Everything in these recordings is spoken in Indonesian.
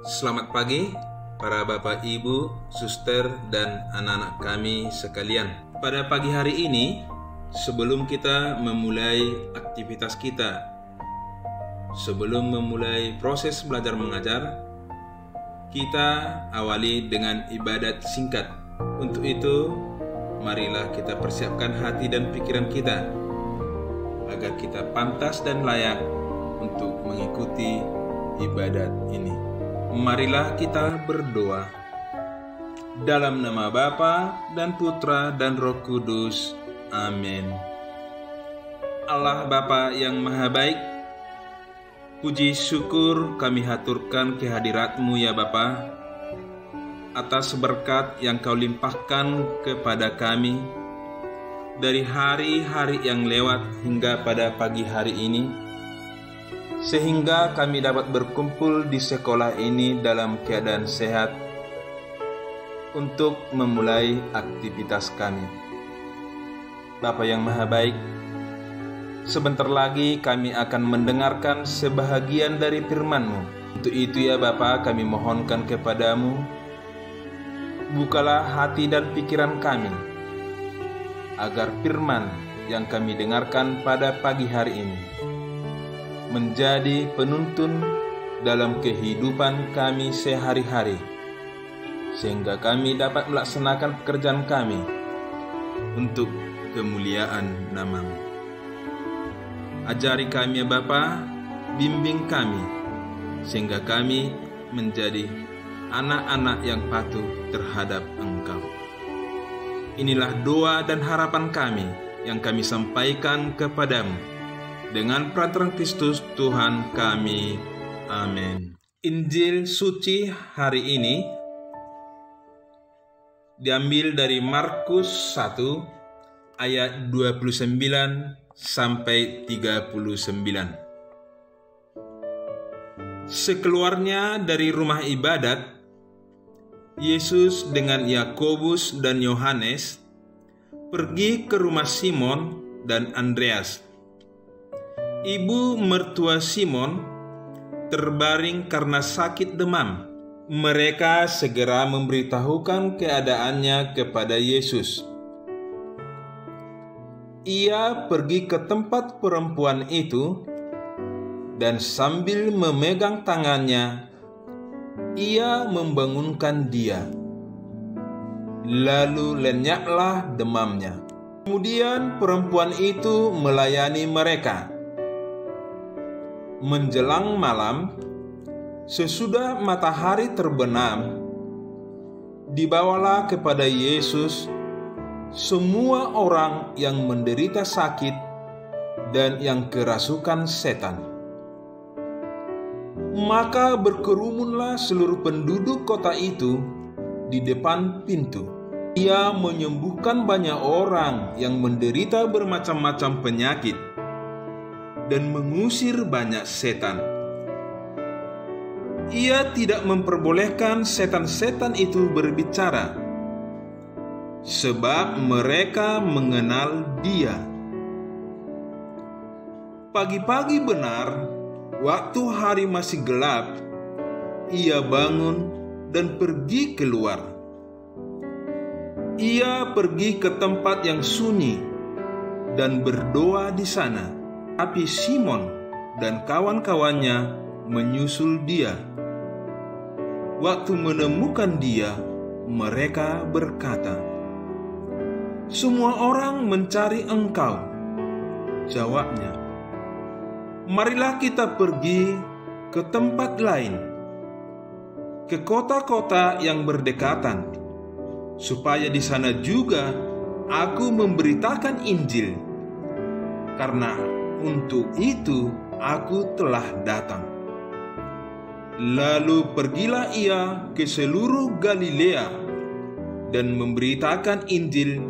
Selamat pagi para Bapak, Ibu, Suster, dan anak-anak kami sekalian. Pada pagi hari ini, sebelum kita memulai aktivitas kita, sebelum memulai proses belajar mengajar, kita awali dengan ibadat singkat. Untuk itu, marilah kita persiapkan hati dan pikiran kita agar kita pantas dan layak untuk mengikuti ibadat ini. Marilah kita berdoa. Dalam nama Bapa dan Putra dan Roh Kudus. Amin. Allah Bapa yang Maha Baik, puji syukur kami haturkan kehadirat-Mu ya Bapa, atas berkat yang Kau limpahkan kepada kami dari hari-hari yang lewat hingga pada pagi hari ini, sehingga kami dapat berkumpul di sekolah ini dalam keadaan sehat untuk memulai aktivitas kami. Bapa yang Maha Baik, sebentar lagi kami akan mendengarkan sebahagian dari firman-Mu. Untuk itu ya Bapa, kami mohonkan kepadamu, bukalah hati dan pikiran kami, agar firman yang kami dengarkan pada pagi hari ini menjadi penuntun dalam kehidupan kami sehari-hari, sehingga kami dapat melaksanakan pekerjaan kami untuk kemuliaan nama-Mu. Ajari kami ya Bapa, bimbing kami, sehingga kami menjadi anak-anak yang patuh terhadap Engkau. Inilah doa dan harapan kami yang kami sampaikan kepadamu, dengan perantara Kristus Tuhan kami. Amin. Injil suci hari ini diambil dari Markus 1 ayat 29 sampai 39. Sekeluarnya dari rumah ibadat, Yesus dengan Yakobus dan Yohanes pergi ke rumah Simon dan Andreas. Ibu mertua Simon terbaring karena sakit demam. Mereka segera memberitahukan keadaannya kepada Yesus. Ia pergi ke tempat perempuan itu, dan sambil memegang tangannya, ia membangunkan dia. Lalu lenyaplah demamnya. Kemudian perempuan itu melayani mereka. Menjelang malam, sesudah matahari terbenam, dibawalah kepada Yesus semua orang yang menderita sakit dan yang kerasukan setan. Maka berkerumunlah seluruh penduduk kota itu di depan pintu. Ia menyembuhkan banyak orang yang menderita bermacam-macam penyakit dan mengusir banyak setan. Ia tidak memperbolehkan setan-setan itu berbicara, sebab mereka mengenal Dia. Pagi-pagi benar, waktu hari masih gelap, ia bangun dan pergi keluar. Ia pergi ke tempat yang sunyi dan berdoa di sana. Tapi Simon dan kawan-kawannya menyusul dia. Waktu menemukan dia, mereka berkata, "Semua orang mencari Engkau." Jawabnya, "Marilah kita pergi ke tempat lain, ke kota-kota yang berdekatan, supaya di sana juga aku memberitakan Injil, karena untuk itu aku telah datang." Lalu pergilah ia ke seluruh Galilea dan memberitakan Injil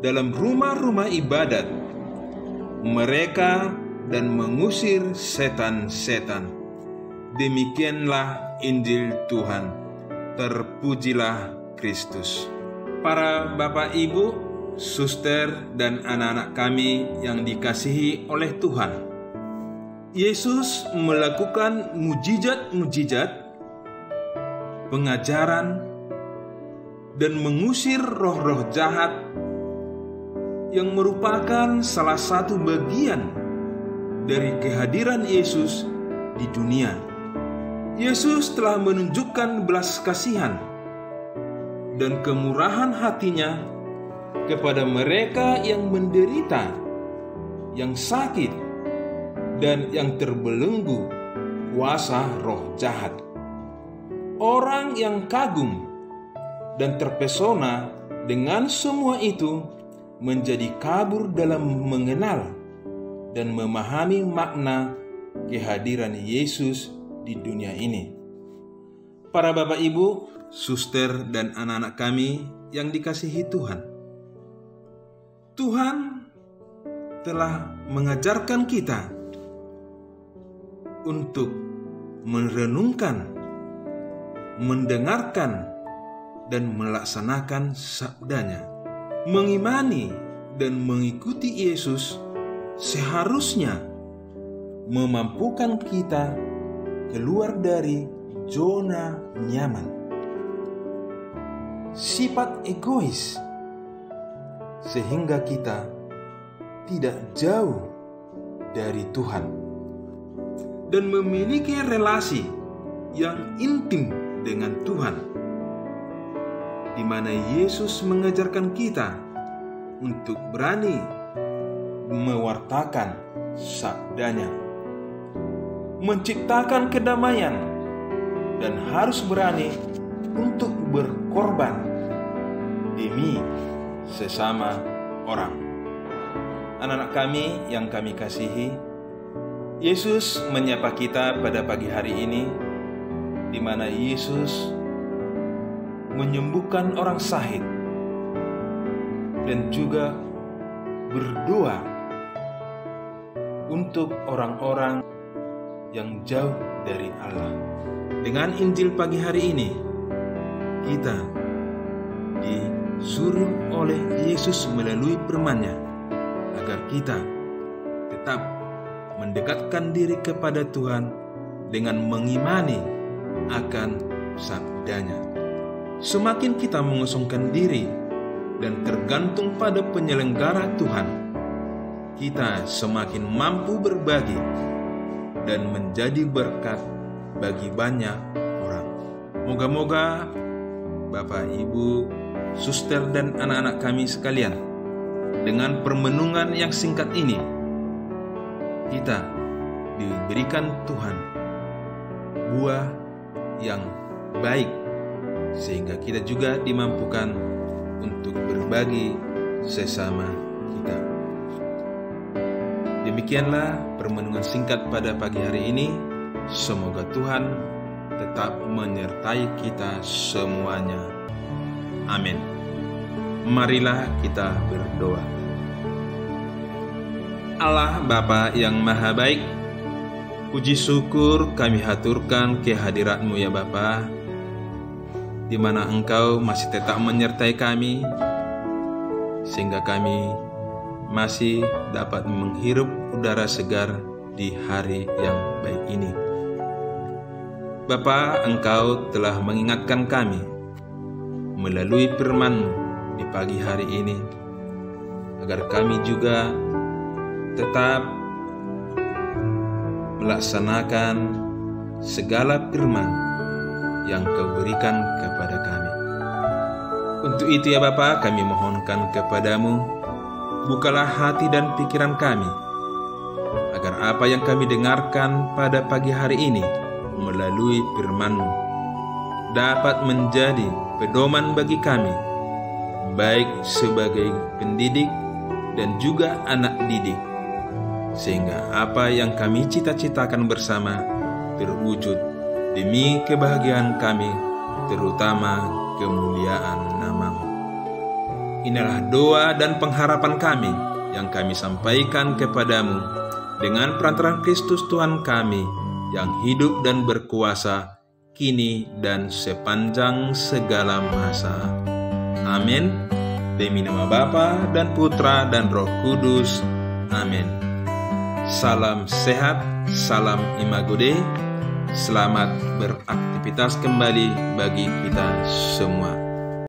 dalam rumah-rumah ibadat mereka dan mengusir setan-setan. Demikianlah Injil Tuhan. Terpujilah Kristus. Para Bapak, Ibu, Suster, dan anak-anak kami yang dikasihi oleh Tuhan, Yesus melakukan mujizat-mujizat pengajaran, dan mengusir roh-roh jahat yang merupakan salah satu bagian dari kehadiran Yesus di dunia. Yesus telah menunjukkan belas kasihan dan kemurahan hatinya kepada mereka yang menderita, yang sakit, dan yang terbelenggu kuasa roh jahat. Orang yang kagum dan terpesona dengan semua itu menjadi kabur dalam mengenal dan memahami makna kehadiran Yesus di dunia ini. Para bapak ibu, suster, dan anak-anak kami yang dikasihi Tuhan, Tuhan telah mengajarkan kita untuk merenungkan, mendengarkan, dan melaksanakan sabdanya. Mengimani dan mengikuti Yesus seharusnya memampukan kita keluar dari zona nyaman, sifat egois, sehingga kita tidak jauh dari Tuhan dan memiliki relasi yang intim dengan Tuhan, di mana Yesus mengajarkan kita untuk berani mewartakan sabdanya, menciptakan kedamaian, dan harus berani untuk berkorban demi sesama orang. Anak-anak kami yang kami kasihi, Yesus menyapa kita pada pagi hari ini, di mana Yesus menyembuhkan orang sakit dan juga berdoa untuk orang-orang yang jauh dari Allah. Dengan Injil pagi hari ini, kita disuruh oleh Yesus melalui firman-Nya agar kita tetap mendekatkan diri kepada Tuhan dengan mengimani akan sabdanya. Semakin kita mengosongkan diri dan tergantung pada penyelenggara Tuhan, kita semakin mampu berbagi dan menjadi berkat bagi banyak orang. Moga-moga Bapak, Ibu, suster, dan anak-anak kami sekalian, dengan permenungan yang singkat ini, kita diberikan Tuhan buah yang baik, sehingga kita juga dimampukan untuk berbagi sesama kita. Demikianlah permenungan singkat pada pagi hari ini. Semoga Tuhan tetap menyertai kita semuanya. Amin. Marilah kita berdoa. Allah Bapa yang Maha Baik, puji syukur kami haturkan kehadirat-Mu ya Bapa, di mana Engkau masih tetap menyertai kami, sehingga kami masih dapat menghirup udara segar di hari yang baik ini. Bapa, Engkau telah mengingatkan kami melalui firman-Mu di pagi hari ini, agar kami juga tetap melaksanakan segala firman yang Kau berikan kepada kami. Untuk itu ya Bapa, kami mohonkan kepadamu, bukalah hati dan pikiran kami, agar apa yang kami dengarkan pada pagi hari ini melalui firman-Mu dapat menjadi pedoman bagi kami, baik sebagai pendidik dan juga anak didik, sehingga apa yang kami cita-citakan bersama terwujud demi kebahagiaan kami, terutama kemuliaan nama-Mu. Inilah doa dan pengharapan kami yang kami sampaikan kepadamu dengan perantaraan Kristus Tuhan kami yang hidup dan berkuasa kini dan sepanjang segala masa. Amin. Demi nama Bapa dan Putra dan Roh Kudus. Amin. Salam sehat, salam Imago Dei. Selamat beraktivitas kembali bagi kita semua.